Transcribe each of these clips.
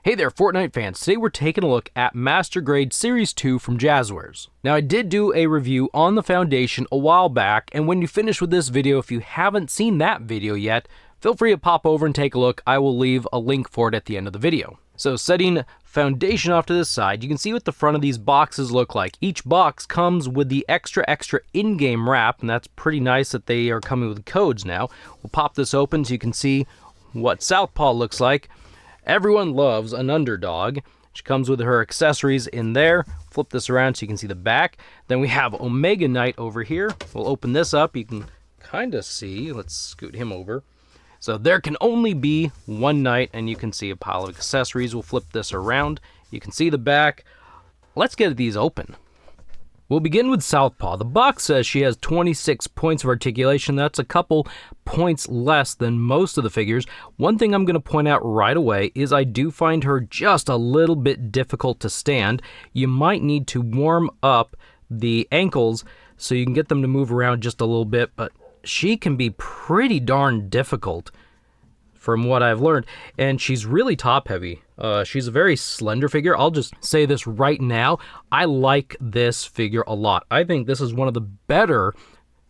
Hey there, Fortnite fans. Today we're taking a look at Master Grade Series 2 from Jazwares. Now, I did do a review on the Foundation a while back, and when you finish with this video, if you haven't seen that video yet, feel free to pop over and take a look. I will leave a link for it at the end of the video. So, setting Foundation off to the side, you can see what the front of these boxes look like. Each box comes with the extra in-game wrap, and that's pretty nice that they are coming with codes now. We'll pop this open so you can see what Southpaw looks like. Everyone loves an underdog. She comes with her accessories in there. Flip this around so you can see the back. Then we have Omega Knight over here. We'll open this up. You can kind of see. Let's scoot him over. So there can only be one knight, and you can see a pile of accessories. We'll flip this around. You can see the back. Let's get these open. We'll begin with Southpaw. The box says she has 26 points of articulation. That's a couple points less than most of the figures. One thing I'm going to point out right away is I do find her just a little bit difficult to stand. You might need to warm up the ankles so you can get them to move around just a little bit, but she can be pretty darn difficult from what I've learned, and she's really top heavy. She's a very slender figure. I'll just say this right now. I like this figure a lot. I think this is one of the better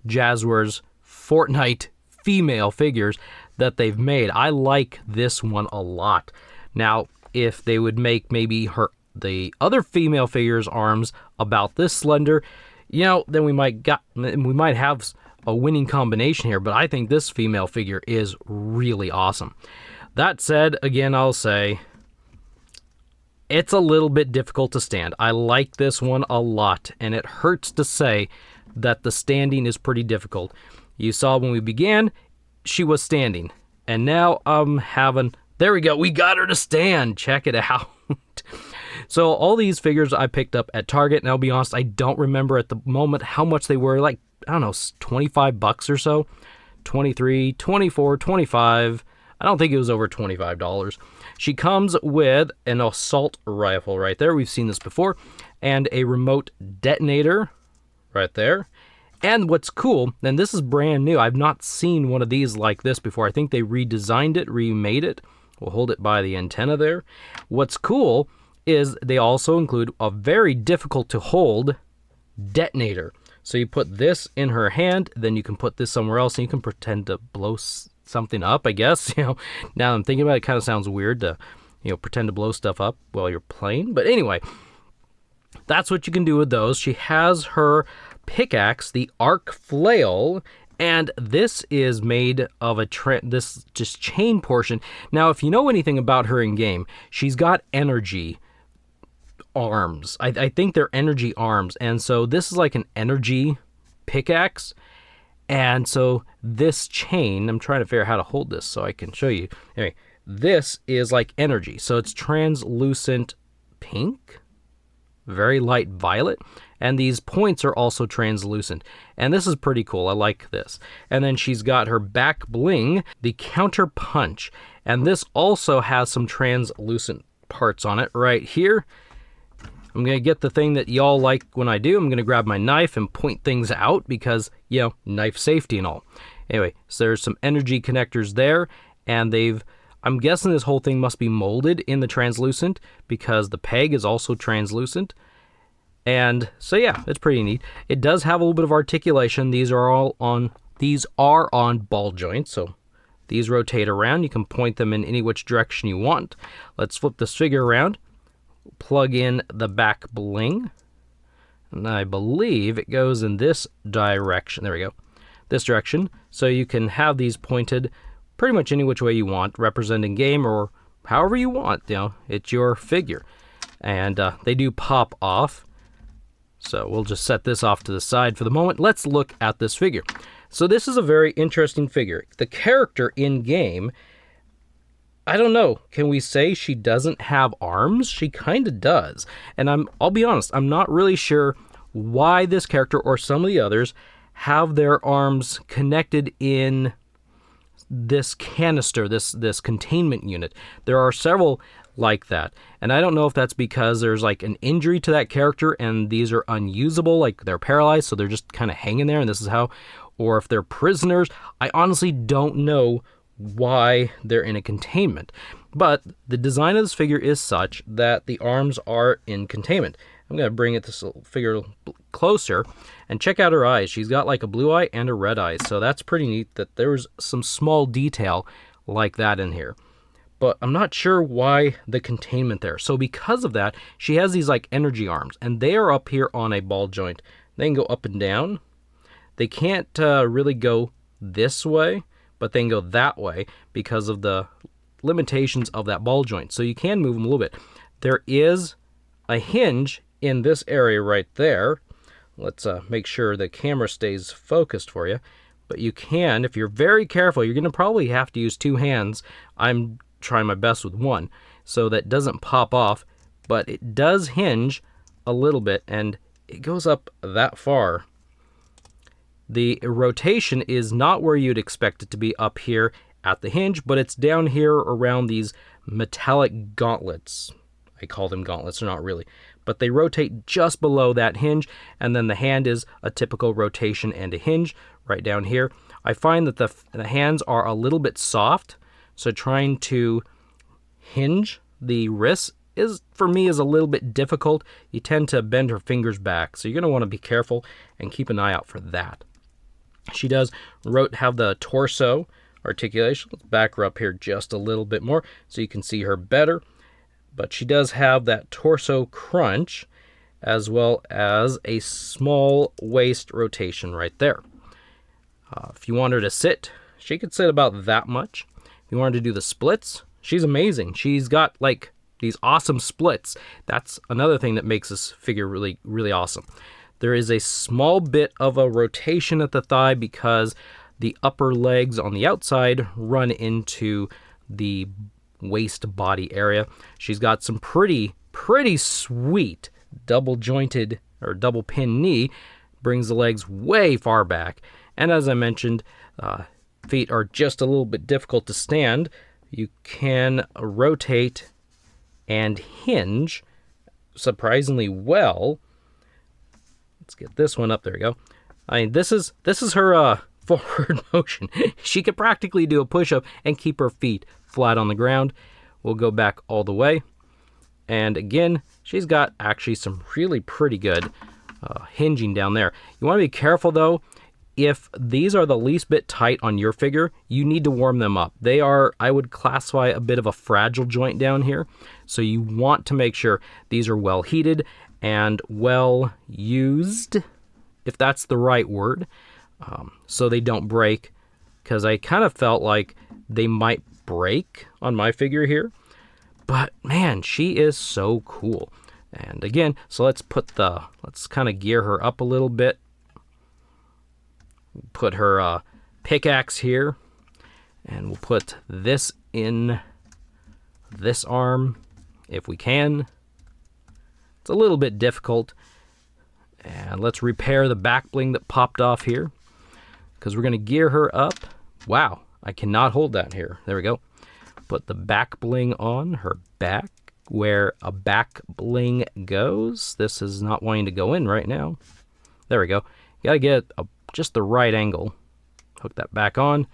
Jazwares Fortnite female figures that they've made. I like this one a lot. Now, if they would make maybe the other female figure's arms about this slender, you know, then we might have a winning combination here, but I think this female figure is really awesome. That said, again, I'll say it's a little bit difficult to stand. I like this one a lot, and it hurts to say that the standing is pretty difficult. You saw when we began, she was standing, and now I'm having, there we go, we got her to stand. Check it out. So all these figures I picked up at Target, and I'll be honest, I don't remember at the moment how much they were, like, I don't know, 25 bucks or so, 23, 24, 25. I don't think it was over $25. She comes with an assault rifle right there. We've seen this before. And a remote detonator right there. And what's cool, and this is brand new. I've not seen one of these like this before. I think they redesigned it, remade it. We'll hold it by the antenna there. What's cool is they also include a very difficult to hold detonator. So you put this in her hand, then you can put this somewhere else, and you can pretend to blow something up, I guess. You know, now I'm thinking about it, kind of sounds weird to, you know, pretend to blow stuff up while you're playing. But anyway, that's what you can do with those. She has her pickaxe, the Arc Flail, and this is made of this just chain portion. Now, if you know anything about her in game, she's got energy arms. I think they're energy arms, and so this is like an energy pickaxe, and so this chain, I'm trying to figure out how to hold this so I can show you. Anyway, this is like energy, so it's translucent pink, very light violet, and these points are also translucent, and this is pretty cool. I like this. And then she's got her back bling, the Counter Punch, and this also has some translucent parts on it right here. I'm going to get the thing that y'all like when I do. I'm going to grab my knife and point things out because, you know, knife safety and all. Anyway, so there's some energy connectors there, and I'm guessing this whole thing must be molded in the translucent because the peg is also translucent. And so yeah, it's pretty neat. It does have a little bit of articulation. These are on ball joints, so these rotate around. You can point them in any which direction you want. Let's flip this figure around. Plug in the back bling, and I believe it goes in this direction. There we go, this direction. So you can have these pointed pretty much any which way you want, representing game or however you want. You know, it's your figure, and they do pop off. So we'll just set this off to the side for the moment. Let's look at this figure. So this is a very interesting figure. The character in game, I don't know, can we say she doesn't have arms? She kind of does. And I'll be honest, I'm not really sure why this character or some of the others have their arms connected in this canister, this containment unit. There are several like that. And I don't know if that's because there's like an injury to that character and these are unusable, like they're paralyzed, so they're just kind of hanging there and this is how, or if they're prisoners. I honestly don't know why they're in a containment. But the design of this figure is such that the arms are in containment. I'm going to bring this figure closer and check out her eyes. She's got like a blue eye and a red eye, so that's pretty neat that there's some small detail like that in here. But I'm not sure why the containment there. So because of that, she has these like energy arms, and they are up here on a ball joint. They can go up and down. They can't really go this way, but they can go that way because of the limitations of that ball joint. So you can move them a little bit. There is a hinge in this area right there. Let's make sure the camera stays focused for you. But you can, if you're very careful, you're going to probably have to use two hands. I'm trying my best with one so that doesn't pop off, but it does hinge a little bit, and it goes up that far. The rotation is not where you'd expect it to be up here at the hinge, but it's down here around these metallic gauntlets. I call them gauntlets, they're not really, but they rotate just below that hinge, and then the hand is a typical rotation and a hinge right down here. I find that the hands are a little bit soft, so trying to hinge the wrists for me is a little bit difficult. You tend to bend her fingers back, so you're going to want to be careful and keep an eye out for that. She does have the torso articulation. Let's back her up here just a little bit more so you can see her better. But she does have that torso crunch as well as a small waist rotation right there. If you want her to sit, she could sit about that much. If you wanted to do the splits, she's amazing. She's got like these awesome splits. That's another thing that makes this figure really, really awesome. There is a small bit of a rotation at the thigh because the upper legs on the outside run into the waist body area. She's got some pretty sweet double jointed or double pin knee, brings the legs way far back. And as I mentioned, feet are just a little bit difficult to stand. You can rotate and hinge surprisingly well. Let's get this one up. There we go. I mean, this is her forward motion. She could practically do a push-up and keep her feet flat on the ground. We'll go back all the way. And again, she's got actually some really pretty good hinging down there. You want to be careful though. If these are the least bit tight on your figure, you need to warm them up. They are, I would classify, a bit of a fragile joint down here. So you want to make sure these are well heated and well used, if that's the right word, so they don't break. Because I kind of felt like they might break on my figure here. But man, she is so cool. And again, so let's kind of gear her up a little bit. Put her pickaxe here, and we'll put this in this arm if we can. It's a little bit difficult. And let's repair the back bling that popped off here, because we're going to gear her up. Wow, I cannot hold that here. There we go. Put the back bling on her back where a back bling goes. This is not wanting to go in right now. There we go. You got to get just the right angle. Hook that back on.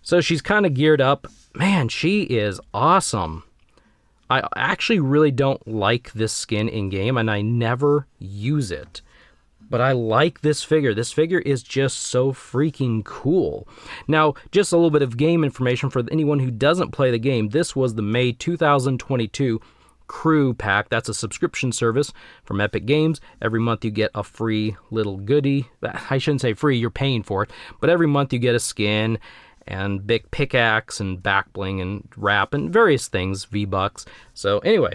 So she's kind of geared up. Man, she is awesome. I actually really don't like this skin in game, and I never use it. But I like this figure. This figure is just so freaking cool. Now, just a little bit of game information for anyone who doesn't play the game. This was the May 2022 Crew Pack. That's a subscription service from Epic Games. Every month you get a free little goodie. I shouldn't say free, you're paying for it. But every month you get a skin and big pickaxe and back bling and wrap and various things, V-Bucks. So anyway,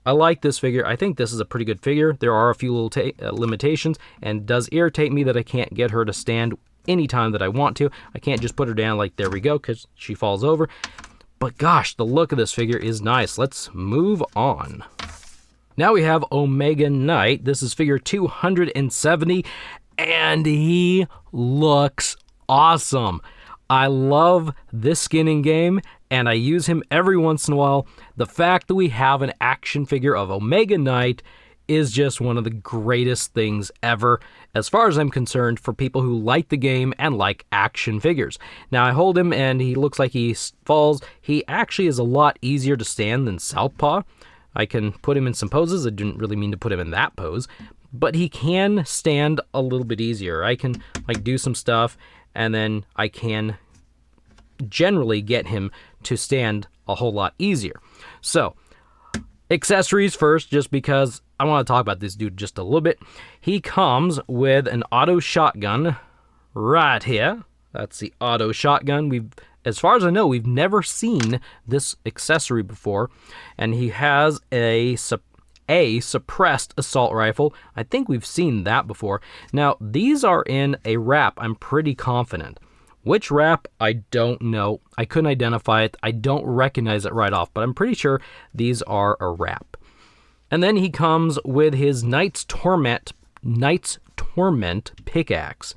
I like this figure. I think this is a pretty good figure. There are a few little limitations, and it does irritate me that I can't get her to stand anytime that I want to. I can't just put her down like, there we go, because she falls over. But gosh, the look of this figure is nice. Let's move on. Now we have Omega Knight. This is figure 270, and he looks awesome. I love this skin in game, and I use him every once in a while. The fact that we have an action figure of Omega Knight is just one of the greatest things ever, as far as I'm concerned, for people who like the game and like action figures. Now, I hold him and he looks like he falls. He actually is a lot easier to stand than Southpaw. I can put him in some poses. I didn't really mean to put him in that pose, but he can stand a little bit easier. I can like do some stuff, and then I can generally get him to stand a whole lot easier. So, accessories first, just because I want to talk about this dude just a little bit. He comes with an auto shotgun right here. That's the auto shotgun. As far as I know, we've never seen this accessory before. And he has a suppressed assault rifle. I think we've seen that before. Now, these are in a wrap, I'm pretty confident. Which wrap, I don't know. I couldn't identify it. I don't recognize it right off, but I'm pretty sure these are a wrap. And then he comes with his Knight's Torment pickaxe.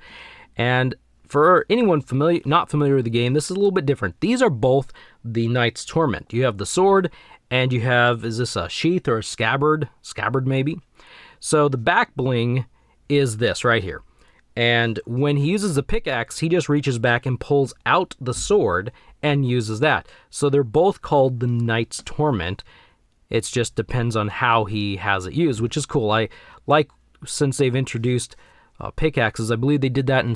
And for anyone not familiar with the game, this is a little bit different. These are both the Knight's Torment. You have the sword, and you have, is this a sheath or a scabbard? Scabbard, maybe? So the back bling is this right here. And when he uses the pickaxe, he just reaches back and pulls out the sword and uses that. So they're both called the Knight's Torment. It just depends on how he has it used, which is cool. I like, since they've introduced pickaxes, I believe they did that in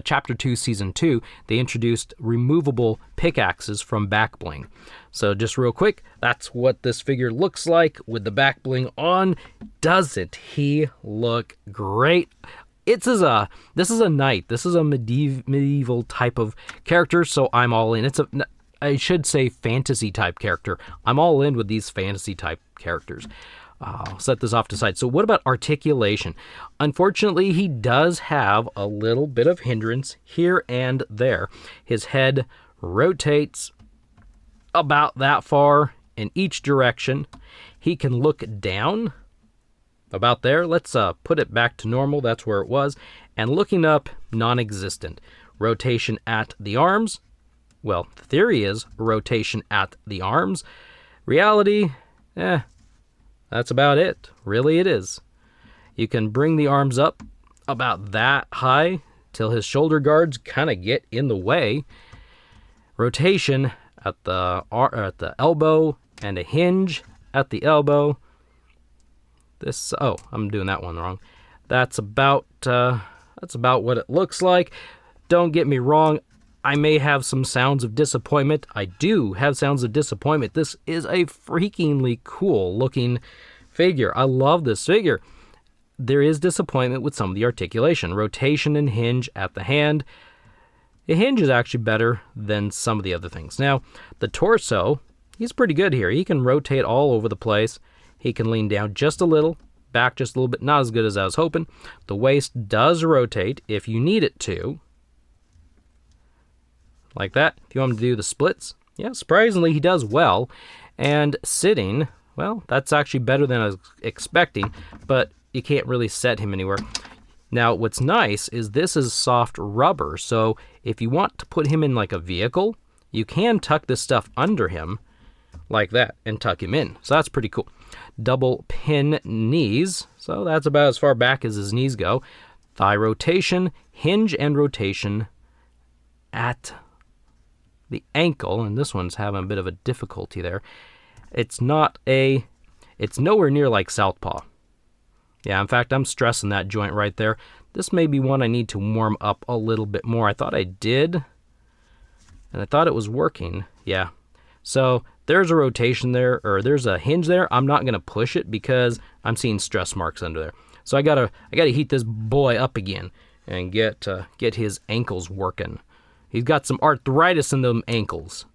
Chapter 2, Season 2. They introduced removable pickaxes from back bling. So just real quick, that's what this figure looks like with the back bling on. Doesn't he look great? This is a knight. This is a medieval type of character, so I'm all in. I should say fantasy type character. I'm all in with these fantasy type characters. I'll set this off to the side. So what about articulation? Unfortunately, he does have a little bit of hindrance here and there. His head rotates about that far in each direction. He can look down about there. Let's put it back to normal. That's where it was. And looking up, non-existent. Rotation at the arms. Well, the theory is rotation at the arms. Reality, that's about it. Really, it is. You can bring the arms up about that high till his shoulder guards kind of get in the way. Rotation at the elbow and a hinge at the elbow. I'm doing that one wrong. That's about what it looks like. Don't get me wrong, I may have some sounds of disappointment. I do have sounds of disappointment. This is a freakingly cool looking figure. I love this figure. There is disappointment with some of the articulation. Rotation and hinge at the hand. The hinge is actually better than some of the other things. Now, the torso, he's pretty good here. He can rotate all over the place. He can lean down just a little, back just a little bit. Not as good as I was hoping. The waist does rotate if you need it to. Like that. If you want him to do the splits. Yeah, surprisingly, he does well. And sitting, well, that's actually better than I was expecting. But you can't really set him anywhere. Now, what's nice is this is soft rubber. So if you want to put him in like a vehicle, you can tuck this stuff under him like that and tuck him in. So that's pretty cool. Double pin knees. So that's about as far back as his knees go. Thigh rotation, hinge and rotation at the ankle. And this one's having a bit of a difficulty there. It's nowhere near like Southpaw. Yeah, in fact, I'm stressing that joint right there. This may be one I need to warm up a little bit more. I thought I did, and I thought it was working. Yeah. So there's a rotation there, or there's a hinge there. I'm not going to push it because I'm seeing stress marks under there. So I gotta heat this boy up again and get his ankles working. He's got some arthritis in them ankles.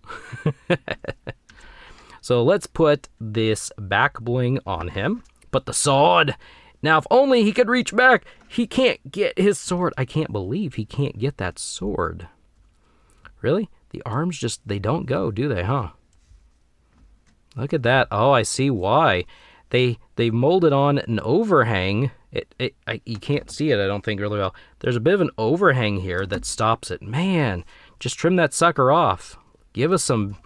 So let's put this back bling on him. Put the sword. Now, if only he could reach back. He can't get his sword. I can't believe he can't get that sword. Really? The arms just, they don't go, do they, huh? Look at that. Oh, I see why. They molded on an overhang. You can't see it, I don't think, really well. There's a bit of an overhang here that stops it. Man, just trim that sucker off. Give us some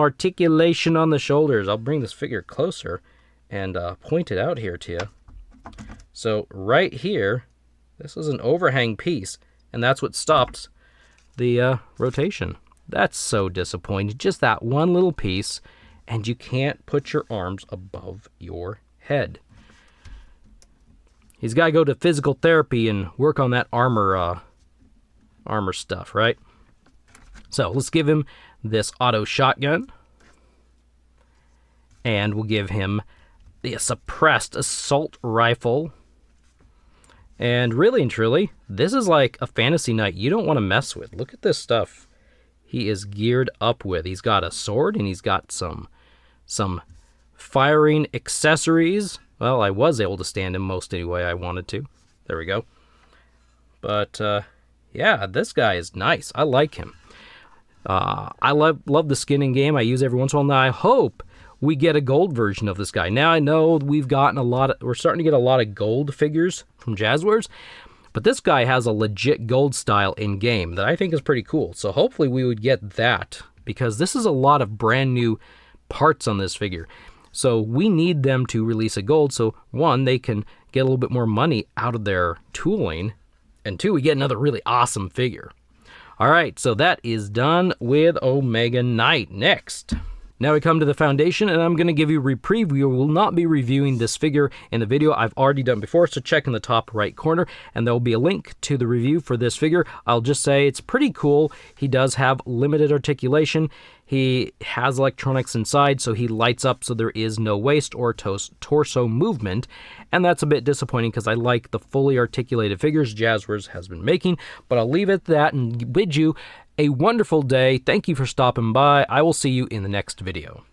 articulation on the shoulders. I'll bring this figure closer and point it out here to you. So right here, this is an overhang piece, and that's what stops the rotation. That's so disappointing. Just that one little piece, and you can't put your arms above your head. He's got to go to physical therapy and work on that armor stuff, right? So let's give him this auto shotgun, and we'll give him the suppressed assault rifle. And really and truly, this is like a fantasy knight you don't want to mess with. Look at this stuff he is geared up with. He's got a sword, and he's got some firing accessories. Well, I was able to stand him most any way I wanted to. There we go. But, yeah, this guy is nice. I like him. I love the skin in game. I use every once in a while. Now, I hope we get a gold version of this guy. Now, I know we've gotten we're starting to get a lot of gold figures from Jazwares, but this guy has a legit gold style in game that I think is pretty cool. So hopefully we would get that, because this is a lot of brand new parts on this figure. So we need them to release a gold, so one, they can get a little bit more money out of their tooling, and two, we get another really awesome figure. All right, so that is done with Omega Knight. Next, now we come to the Foundation, and I'm going to give you a reprieve. We will not be reviewing this figure in the video. I've already done before, so check in the top right corner, and there will be a link to the review for this figure. I'll just say it's pretty cool. He does have limited articulation. He has electronics inside, so he lights up, so there is no waist or torso movement, and that's a bit disappointing because I like the fully articulated figures Jazwares has been making. But I'll leave it at that and bid you a wonderful day. Thank you for stopping by. I will see you in the next video.